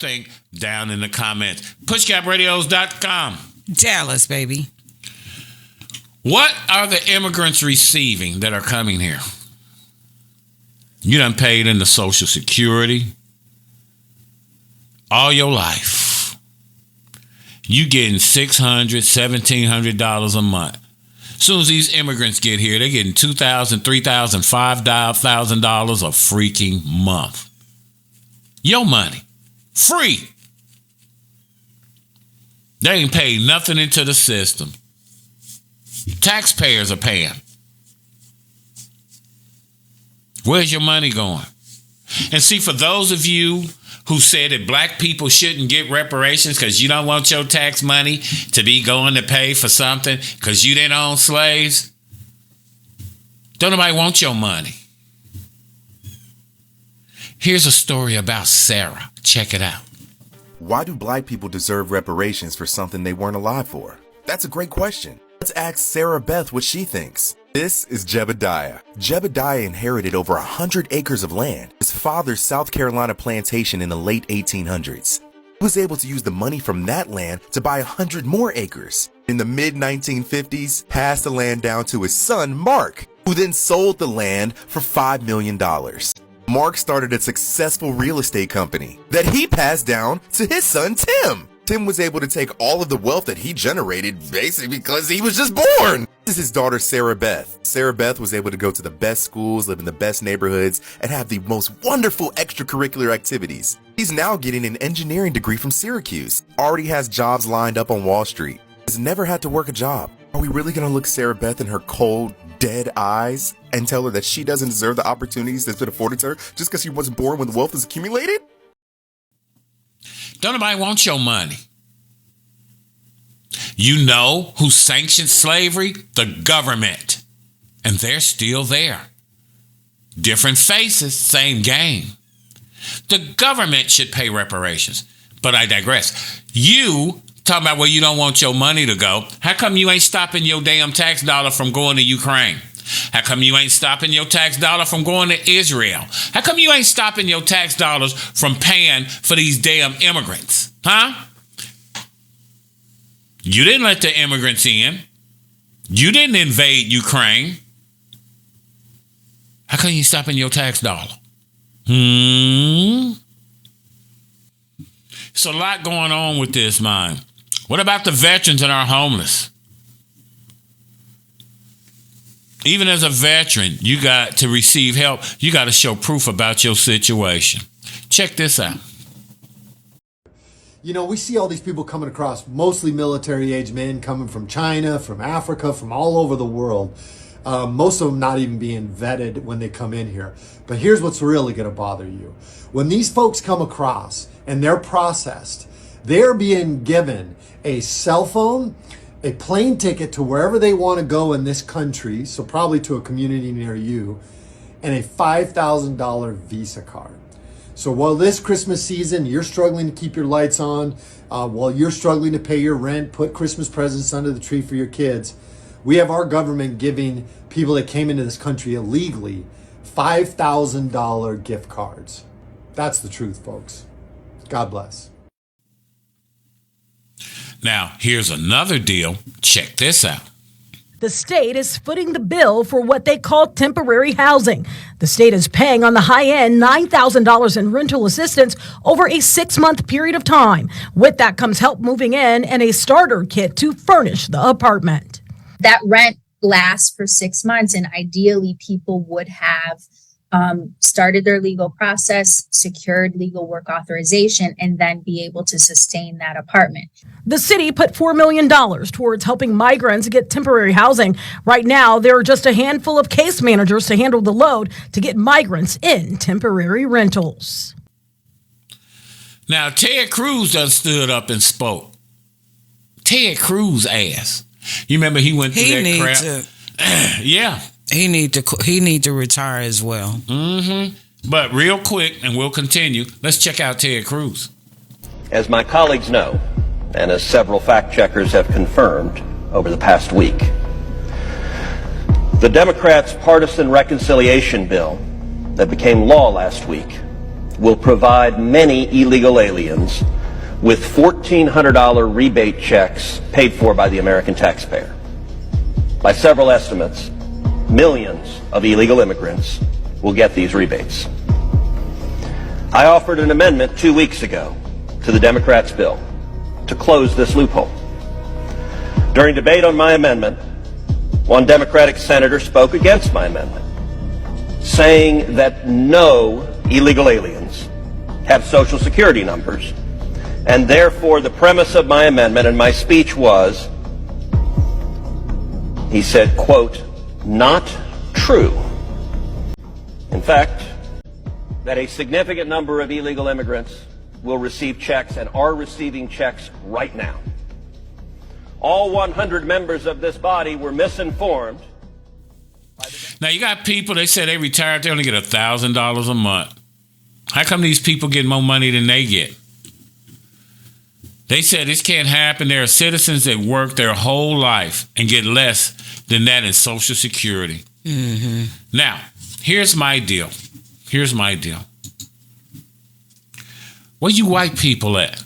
thing down in the comments. PushCapRadios.com. Dallas, baby. What are the immigrants receiving that are coming here? You done paid into Social Security all your life. You getting $600, $1,700 a month. As soon as these immigrants get here, they're getting $2,000, $3,000, $5,000 a freaking month. Your money. Free. They ain't paid nothing into the system. Taxpayers are paying. Where's your money going? And see, for those of you who said that black people shouldn't get reparations because you don't want your tax money to be going to pay for something because you didn't own slaves, don't nobody want your money. Here's a story about Sarah. Check it out. Why do black people deserve reparations for something they weren't alive for? That's a great question. Let's ask Sarah Beth what she thinks. This is Jebediah. Jebediah inherited over 100 acres of land, his father's South Carolina plantation in the late 1800s. He was able to use the money from that land to buy 100 more acres. In the mid-1950s, passed the land down to his son, Mark, who then sold the land for $5 million. Mark started a successful real estate company that he passed down to his son, Tim. Tim was able to take all of the wealth that he generated basically because he was just born. This is his daughter, Sarah Beth. Sarah Beth was able to go to the best schools, live in the best neighborhoods, and have the most wonderful extracurricular activities. He's now getting an engineering degree from Syracuse, already has jobs lined up on Wall Street, has never had to work a job. Are we really going to look Sarah Beth in her cold, dead eyes and tell her that she doesn't deserve the opportunities that's been afforded to her just because she wasn't born when the wealth is accumulated? Don't nobody want your money. You know who sanctioned slavery? The government. And they're still there. Different faces, same game. The government should pay reparations. But I digress. You talking about where you don't want your money to go. How come you ain't stopping your damn tax dollar from going to Ukraine? How come you ain't stopping your tax dollar from going to Israel? How come you ain't stopping your tax dollars from paying for these damn immigrants? Huh? You didn't let the immigrants in. You didn't invade Ukraine. How come you ain't stopping your tax dollar? It's a lot going on with this, man. What about the veterans and our homeless? Even as a veteran, you got to receive help. You got to show proof about your situation. Check this out. You know, we see all these people coming across, mostly military-age men coming from China, from Africa, from all over the world. Most of them not even being vetted when they come in here. But here's what's really going to bother you. When these folks come across and they're processed, they're being given a cell phone, a plane ticket to wherever they want to go in this country, so probably to a community near you, and a $5,000 Visa card. So while this Christmas season, you're struggling to keep your lights on, while you're struggling to pay your rent, put Christmas presents under the tree for your kids, we have our government giving people that came into this country illegally $5,000 gift cards. That's the truth, folks. God bless. Now, here's another deal. Check this out. The state is footing the bill for what they call temporary housing. The state is paying on the high end $9,000 in rental assistance over a 6-month period of time. With that comes help moving in and a starter kit to furnish the apartment. That rent lasts for 6 months, and ideally people would have started their legal process, secured legal work authorization, and then be able to sustain that apartment. The city put $4 million towards helping migrants get temporary housing. Right now, there are just a handful of case managers to handle the load to get migrants in temporary rentals. Now, Ted Cruz done stood up and spoke. Ted Cruz ass. You remember he went through that crap? Yeah. He need to retire as well. Mm-hmm. But real quick, and we'll continue, let's check out Ted Cruz. As my colleagues know, and as several fact checkers have confirmed over the past week, the Democrats' partisan reconciliation bill that became law last week will provide many illegal aliens with $1,400 rebate checks paid for by the American taxpayer. By several estimates, millions of illegal immigrants will get these rebates. I offered an amendment 2 weeks ago to the Democrats' bill to close this loophole. During debate on my amendment, one Democratic senator spoke against my amendment, saying that no illegal aliens have Social Security numbers, and therefore the premise of my amendment and my speech was, he said, quote, not true. In fact, that a significant number of illegal immigrants will receive checks and are receiving checks right now. All 100 members of this body were misinformed. Now, you got people, they say they retired, they only get $1,000 a month. How come these people get more money than they get? They said this can't happen. There are citizens that work their whole life and get less than that in Social Security. Mm-hmm. Now, here's my deal. Where you white people at?